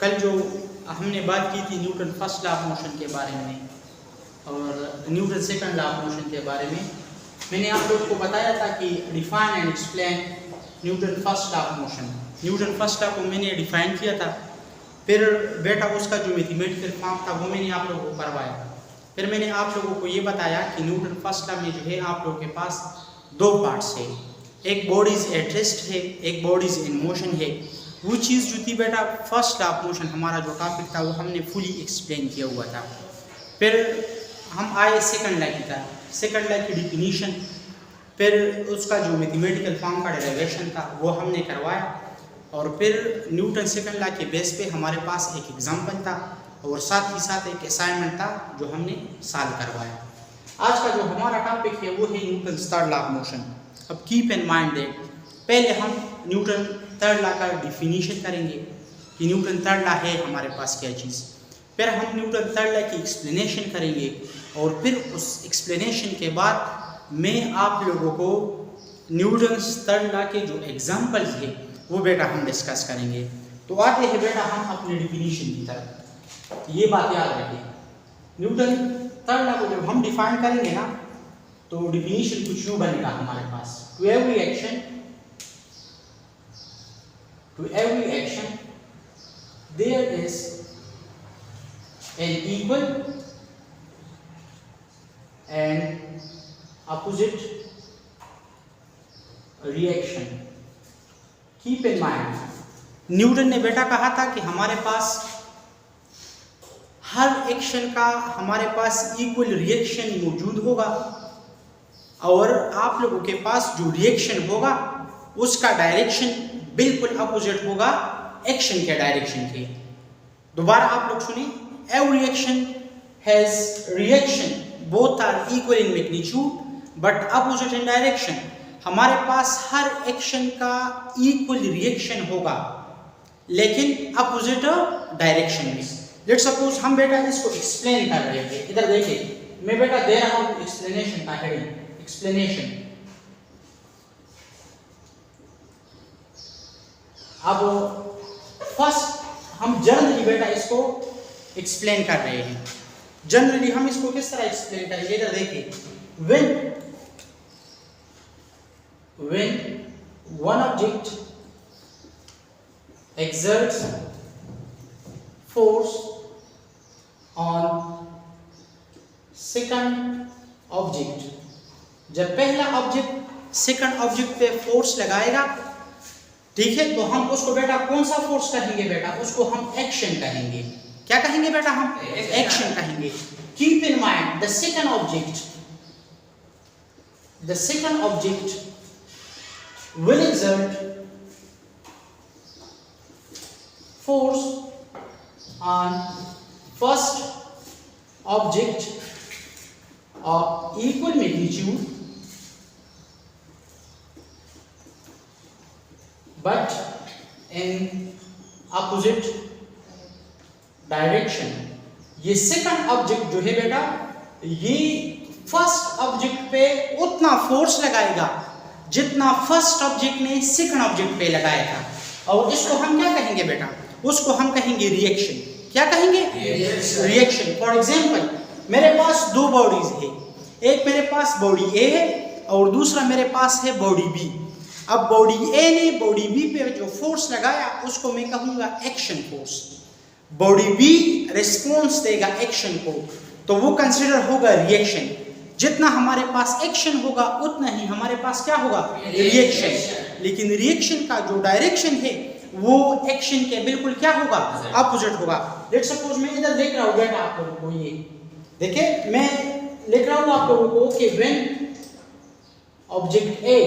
कल जो हमने बात की थी Newton first law of motion के बारे में और Newton second law of motion के बारे में, मैंने आप लोगों को बताया था कि define and explain Newton first law of motion. Newton first law को मैंने डिफाइन किया था, फिर बेटा उसका जो मैथमेटिकल फॉर्म था वो मैंने आप लोगों को करवाया। फिर मैंने आप लोगों को ये बताया कि न्यूटन फर्स्ट लॉ में जो है आप लोगों के पास दो पार्ट्स है, एक बॉडीज एट रेस्ट है, एक बॉडीज इन मोशन है। वो चीज़ जो थी बेटा फर्स्ट लॉ ऑफ मोशन हमारा जो टॉपिक था वो हमने फुली एक्सप्लेन किया हुआ था। फिर हम आए सेकंड लॉ की तरफ, सेकंड लॉ की डिफिनीशन, फिर उसका जो मैथमेटिकल फॉर्म का डेरिवेशन था वो हमने करवाया और फिर न्यूटन सेकंड लॉ के बेस पे हमारे पास एक एग्जाम्पल था और साथ ही साथ एक असाइनमेंट था जो हमने सॉल्व करवाया। आज का जो हमारा टॉपिक है वो है Newton third law of motion. अब कीप इन माइंड दैट पहले हम न्यूटन थर्ड लॉ का डिफिनीशन करेंगे कि न्यूटन थर्ड लॉ है हमारे पास क्या चीज़, फिर हम न्यूटन थर्ड लॉ की एक्सप्लेनेशन करेंगे और फिर उस एक्सप्लेनेशन के बाद मैं आप लोगों को न्यूटन थर्ड लॉ के जो एग्जाम्पल्स है वो बेटा हम डिस्कस करेंगे। तो आते हैं बेटा हम अपने डिफिनीशन की तरफ। ये बात याद रखिए, न्यूटन थर्ड लॉ को जब हम डिफाइन करेंगे ना तो डिफिनीशन कुछ यूं बनेगा हमारे पास, to every action there is an equal and opposite reaction. Keep in mind, Newton ने बेटा कहा था कि हमारे पास हर एक्शन का हमारे पास इक्वल रिएक्शन मौजूद होगा और आप लोगों के पास जो रिएक्शन होगा उसका डायरेक्शन बिल्कुल अपोजिट होगा एक्शन के डायरेक्शन के। दोबारा आप लोग सुनिए, every action has reaction, both are equal in magnitude but opposite in direction. हमारे पास हर एक्शन का इक्वल रिएक्शन होगा लेकिन अपोजिट डायरेक्शन में। लेट्स सपोज हम बेटा इसको एक्सप्लेन कर रहे थे, इधर देखिए मैं बेटा दे रहा हूं एक्सप्लेनेशन का हेडिंग, एक्सप्लेनेशन। अब फर्स्ट हम जनरली बेटा इसको एक्सप्लेन कर रहे हैं। जनरली हम इसको किस तरह एक्सप्लेन करेंगे, इधर देखिए, when one object exerts force on second object, जब पहला ऑब्जेक्ट सेकंड ऑब्जेक्ट पे फोर्स लगाएगा, ठीक है, तो हम उसको बेटा कौन सा फोर्स कहेंगे बेटा, उसको हम एक्शन कहेंगे। क्या कहेंगे बेटा, हम एक्शन कहेंगे। Keep in mind the second object will exert force on first object of equal magnitude but in opposite direction. ये सेकंड ऑब्जेक्ट जो है बेटा ये फर्स्ट ऑब्जेक्ट पे उतना फोर्स लगाएगा जितना फर्स्ट ऑब्जेक्ट ने सेकंड ऑब्जेक्ट पे लगाया था और इसको हम क्या कहेंगे बेटा, उसको हम कहेंगे रिएक्शन। क्या कहेंगे, रिएक्शन। फॉर एग्जांपल मेरे पास दो बॉडीज है, एक मेरे पास बॉडी ए है और दूसरा मेरे पास है बॉडी बी। अब बॉडी ए ने बॉडी बी पे जो फोर्स लगाया उसको मैं कहूंगा action force, body B response देगा एक्शन को तो वो कंसिडर होगा रिएक्शन। जितना हमारे पास एक्शन होगा उतना ही हमारे पास क्या होगा, रिएक्शन। लेकिन रिएक्शन का जो डायरेक्शन है वो एक्शन के बिल्कुल क्या होगा, अपोजिट होगा। लेट्स सपोज मैं इधर लिख रहा हूं बेटा आप लोगों को, ये देखिए मैं लिख रहा हूं आप लोगों को कि when object A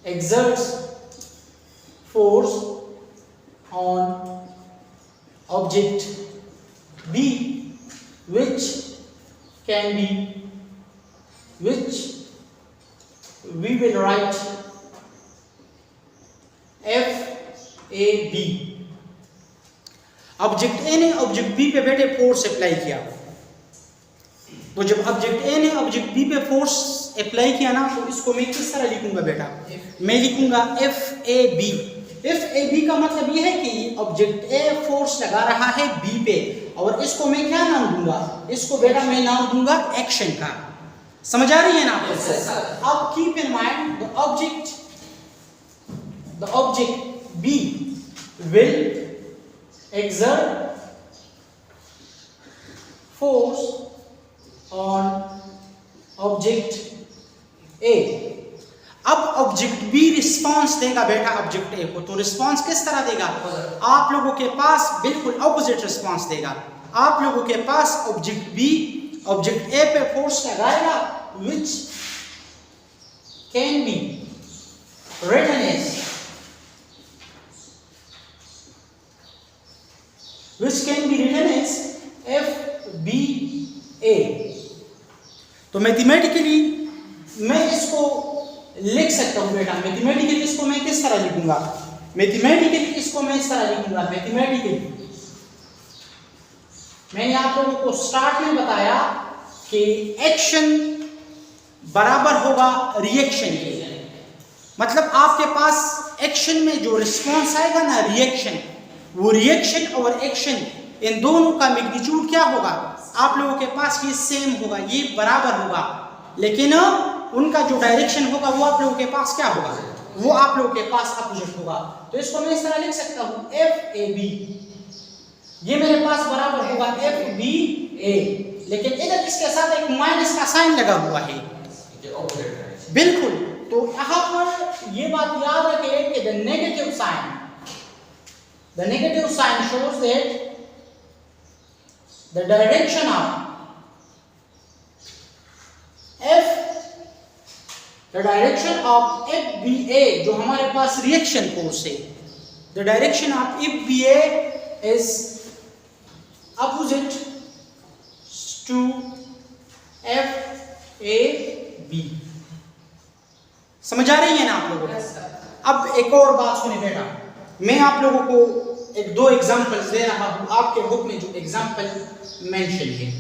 exerts force on object B which we will write FAB। Object A ने ऑब्जेक्ट बी पे बेटे फोर्स अप्लाई किया, तो जब ऑब्जेक्ट ए ने ऑब्जेक्ट बी पे फोर्स अप्लाई किया ना तो इसको मैं किस तरह लिखूंगा बेटा, मैं लिखूंगा FAB। इफ ए बी का मतलब ये है कि ऑब्जेक्ट ए फोर्स लगा रहा है बी पे, और इसको मैं क्या नाम दूंगा, इसको बेटा मैं नाम दूंगा एक्शन का। समझ आ रही है ना आपको? अब keep in mind the object B will exert force on object A। अब ऑब्जेक्ट बी रिस्पांस देगा बेटा ऑब्जेक्ट ए को, तो रिस्पांस किस तरह देगा? आप लोगों के पास बिल्कुल ऑपोजिट रिस्पांस देगा। आप लोगों के पास ऑब्जेक्ट बी ऑब्जेक्ट ए पे फोर्स लगाएगा, which can be written as FBA। तो मैथमेटिकली मैं इसको लिख सकता हूं बेटा, मैथमेटिकली इसको मैं किस तरह लिखूंगा? मैथमेटिकली इसको मैं इस तरह लिखूंगा। मैथमेटिकली मैंने आप लोगों को स्टार्ट में बताया कि एक्शन बराबर होगा रिएक्शन के, मतलब आपके पास एक्शन में जो रिस्पॉन्स आएगा ना रिएक्शन, वो रिएक्शन और एक्शन इन दोनों का मैग्नीट्यूड क्या होगा? आप लोगों के पास ये सेम होगा, ये बराबर होगा, लेकिन उनका जो डायरेक्शन होगा वो आप लोगों के पास क्या होगा? वो आप लोगों के पास अपोजिट होगा। तो इसको मैं इस तरह लिख सकता हूं FAB, ये मेरे पास बराबर होगा FBA, लेकिन इधर इसके साथ एक माइनस का साइन लगा हुआ है, बिल्कुल। तो यहां पर ये बात याद रखिए कि the negative sign shows that the direction of FBA जो हमारे पास रिएक्शन फोर्स है, the direction of FBA is opposite to FAB। समझ आ रही है ना आप लोगों को? अब एक और बात सुने बेटा, मैं आप लोगों को एक दो एग्जांपल्स दे रहा हूं, आपके बुक में जो एग्जांपल मेंशन है।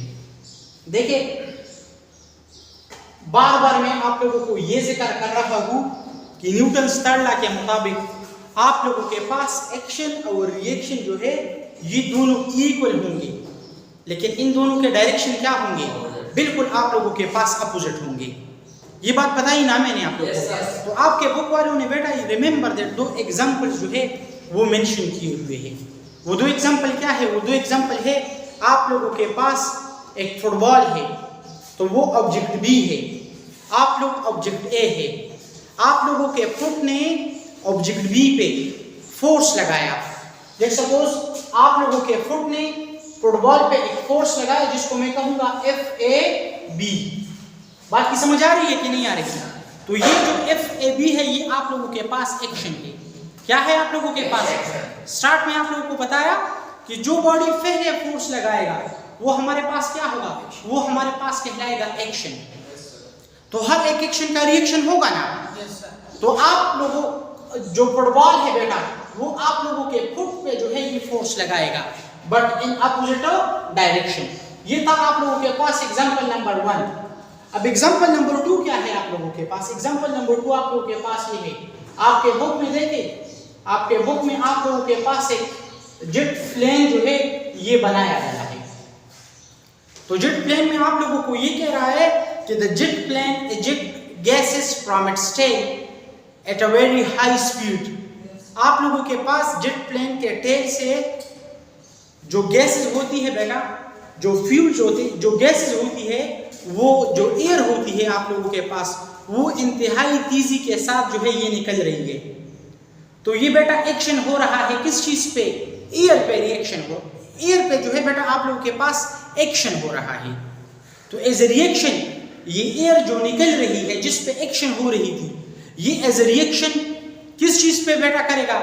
देखिए बार बार मैं आप लोगों को ये जिक्र कर रहा हूं कि न्यूटन थर्ड लॉ के मुताबिक आप लोगों के पास एक्शन और रिएक्शन जो है ये दोनों इक्वल होंगे, लेकिन इन दोनों के डायरेक्शन क्या होंगे? बिल्कुल आप लोगों के पास अपोजिट होंगे। ये बात बताई ना मैंने आप लोगों को? तो आपके बुक वालों ने बेटा रिमेंबर दैट दो एग्जांपल्स जो है वो मेंशन किए हुए हैं। वो दो एग्जांपल क्या है? वो दो एग्जांपल है, आप लोगों के पास एक फुटबॉल है तो वो ऑब्जेक्ट बी है, आप लोग ऑब्जेक्ट ए है, आप लोगों के फुट ने ऑब्जेक्ट बी पे फोर्स लगाया। जैसे सपोज आप लोगों के फुट ने फुटबॉल पे एक फोर्स लगाया जिसको मैं कहूंगा FAB। बात की समझ आ रही है कि नहीं आ रही? तो ये जो FAB है ये आप लोगों के पास एक्शन है। क्या है आप लोगों के पास? स्टार्ट में आप लोगों को बताया कि जो बॉडी पहले फोर्स लगाएगा वो हमारे पास क्या होगा? वो हमारे पास कहलाएगा एक्शन। तो हर एक एक्शन का रिएक्शन होगा ना। तो आप लोगों जो फुटबॉल है बेटा वो आप लोगों के फुट पे जो है ये फोर्स लगाएगा, बट इन अपोजिट डायरेक्शन। ये था आप लोगों के पास एग्जांपल नंबर 1। अब एग्जांपल नंबर 2 क्या है आप लोगों के पास? एग्जांपल नंबर 2 आप लोगों के पास ये है, आपके बुक में देखिए, आपके बुक में आप लोगों के पास एक जेट प्लेन जो है ये बनाया गया है। तो जेट प्लेन में आप लोगों को ये कह रहा है कि the jet plane eject gases from its tail at a very high speed. आप लोगों के पास जेट प्लेन के टेल से जो गैसेस होती है बेटा, जो फ्यूल्स होती, जो गैसेस होती है, वो जो एयर होती है आप लोगों के पास, वो इंतहाई तेजी के साथ जो है ये निकल रही है। तो ये बेटा एक्शन हो रहा है किस चीज पे? एयर पे रिएक्शन हो, एयर पे जो है बेटा आप लोगों के पास एक्शन हो रहा है। तो एज ए रिएक्शन ये एयर जो निकल रही है जिस पे एक्शन हो रही थी, ये एज ए रिएक्शन किस चीज पे बेटा करेगा?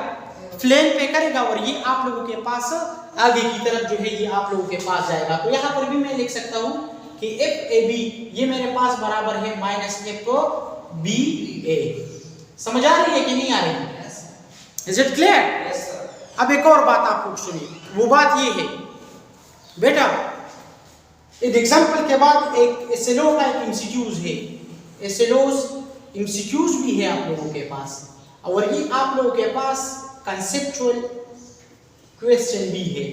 फ्लेम पे करेगा, और ये आप लोगों के पास आगे की तरफ जो है ये आप लोगों के पास जाएगा। तो यहाँ पर भी मैं लिख सकता हूँ कि FAB ये मेरे पास बराबर है -FBA। समझ आ रही है कि नहीं आ रही? Is it clear? Yes, sir. अब एक और बात आप लोग सुनिए, वो बात ये है बेटा, इस एग्जांपल के बाद एक एसएलओ टाइप एमसीक्यूज है, एसएलओज एमसीक्यूज भी है आप लोगों के पास, और ये आप लोगों के पास कंसेप्चुअल क्वेश्चन भी है।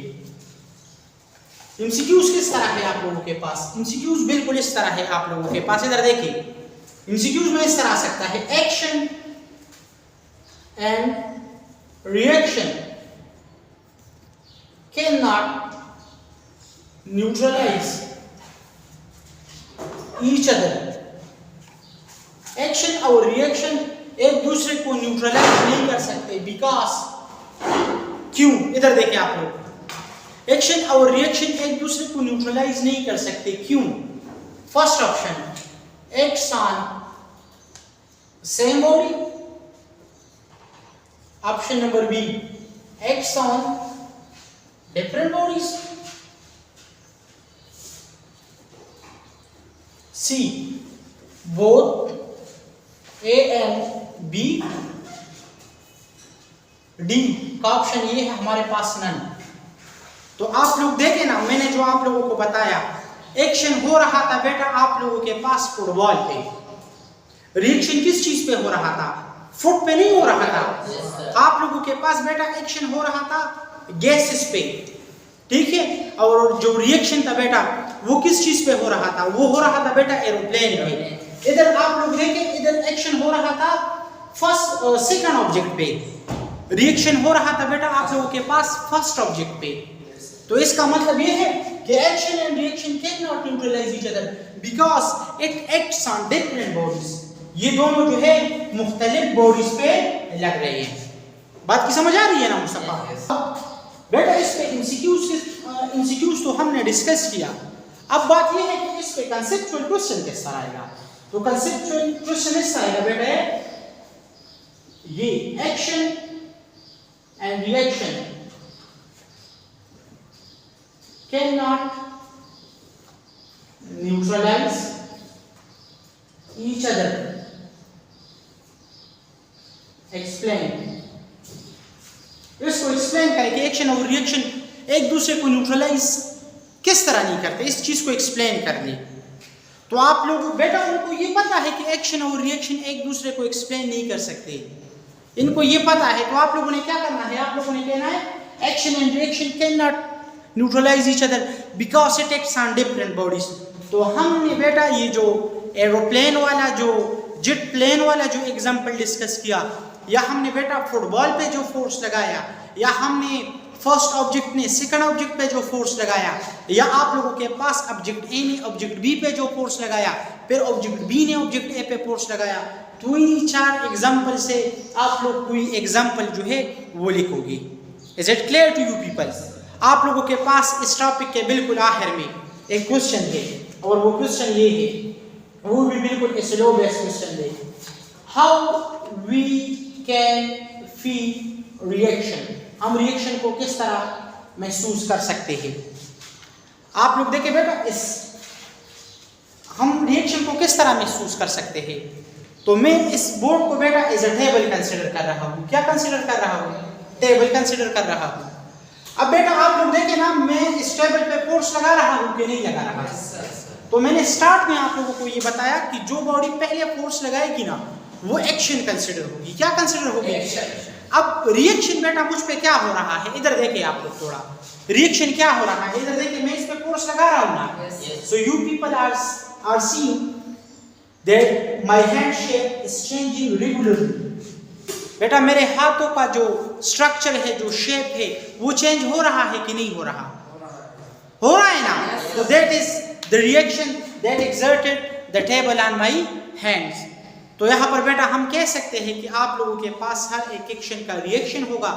एमसीक्यूज किस तरह है आप लोगों के पास? एमसीक्यूज बिल्कुल इस तरह है आप लोगों के पास। इधर देखिए, एमसीक्यूज में इस तरह आ सकता है, action and reaction can not neutralise each other. Action और रिएक्शन एक दूसरे को न्यूट्रलाइज नहीं कर सकते, बिकॉज क्यों? इधर देखिए आप लोग, एक्शन और रिएक्शन एक दूसरे को न्यूट्रलाइज नहीं कर सकते, क्यों? First option, acts on same body. Option number B, acts on different bodies. C, both A and B. D का ऑप्शन ये है हमारे पास नन। तो आप लोग देखें ना, मैंने जो आप लोगों को बताया, एक्शन हो रहा था बेटा आप लोगों के पास फुटबॉल पे, रिएक्शन किस चीज पे हो रहा था? फुट पे नहीं हो रहा था। आप लोगों के पास बेटा एक्शन हो रहा था गैसेस पे, ठीक है, और जो रिएक्शन था बेटा वो किस चीज पे हो रहा था? वो हो रहा था बेटा एरोप्लेन पे। इधर आप लोग देखें, इधर एक्शन हो रहा था सेकंड ऑब्जेक्ट पे, रिएक्शन हो रहा था बेटा आप लोगों के पास फर्स्ट ऑब्जेक्ट पे। तो इसका मतलब ये है कि action and reaction can not neutralise each other because it acts on different bodies. ये दोनों जो है मुख्तलिफ बॉडीज पे लग रहे हैं। बात की समझ आ रही है ना मुस्तफा? बेटा इस पे एमसीक्यूज तो हमने डिस्कस किया। अब बात ये है कि इस पे कंसेप्चुअल क्वेश्चन किस तरह आएगा। तो कंसेप्चुअल क्वेश्चन इस तरह आएगा बेटा, ये action and reaction cannot neutralize each other. Explain. इसको एक्सप्लेन करें कि एक्शन और रिएक्शन एक दूसरे को न्यूट्रलाइज किस तरह नहीं करते, इस चीज को एक्सप्लेन कर दे। तो आप लोग बेटा उनको ये पता है कि एक्शन और रिएक्शन एक दूसरे को एक्सप्लेन नहीं कर सकते, इनको ये पता है। तो आप लोगों ने क्या करना है? आप लोगों ने कहना है action and reaction can not neutralise each other because it acts on different bodies. तो हमने बेटा ये जो एरोप्लेन वाला, जो जेट प्लेन वाला जो एग्जांपल डिस्कस किया, या हमने बेटा फुटबॉल पे जो फोर्स लगाया, या हमने फर्स्ट ऑब्जेक्ट ने सेकंड ऑब्जेक्ट पे जो फोर्स लगाया, या आप लोगों के पास ऑब्जेक्ट ए ने ऑब्जेक्ट बी पे जो फोर्स लगाया, फिर ऑब्जेक्ट बी ने ऑब्जेक्ट ए पे फोर्स लगाया, तो इन्हीं चार एग्जांपल से आप लोग कोई एग्जांपल जो है वो लिखोगे। Is it clear to you people? आप लोगों के पास इस टॉपिक के बिल्कुल आखिर में एक क्वेश्चन है, और वो क्वेश्चन ये है, वो भी बिल्कुल स्लो बेस्ड क्वेश्चन है, how we can feel reaction. हम रिएक्शन को किस तरह महसूस कर सकते हैं? आप लोग देखें बेटा, हम रिएक्शन को किस तरह महसूस कर सकते हैं? तो मैं इस बोर्ड को बेटा एज अ टेबल कंसिडर कर रहा हूँ। क्या कंसिडर कर रहा हूँ? टेबल कंसिडर कर रहा हूँ। अब बेटा आप लोग देखें ना, मैं इस टेबल पे फोर्स लगा रहा हूँ कि नहीं लगा रहा? तो मैंने स्टार्ट में आप लोगों को ये बताया कि जो बॉडी पहले फोर्स लगाएगी ना वो एक्शन कंसिडर होगी। क्या कंसिडर होगी? अब रिएक्शन बेटा मुझ पे क्या हो रहा है? इधर देखिए आप लोग, थोड़ा रिएक्शन क्या हो रहा है इधर देखिए। मैं इस पे फोर्स लगा रहा हूँ ना, so you people are seeing that my hand shape is changing regularly. बेटा मेरे हाथों का जो स्ट्रक्चर है, जो शेप है, वो चेंज हो रहा है कि नहीं हो रहा? हो रहा है ना। तो that is the reaction that exerted the table on my hands. तो यहाँ पर बेटा हम कह सकते हैं कि आप लोगों के पास हर एक एक्शन का रिएक्शन होगा,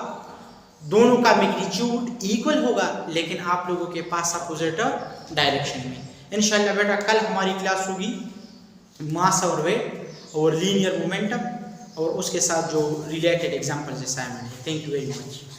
दोनों का मैग्नीट्यूड इक्वल होगा, लेकिन आप लोगों के पास अपोजिट डायरेक्शन में। इंशाल्लाह बेटा कल हमारी क्लास होगी मास और वेट और लीनियर मोमेंटम, और उसके साथ जो रिलेटेड एग्जांपल्स असाइनमेंट है। Thank you very much.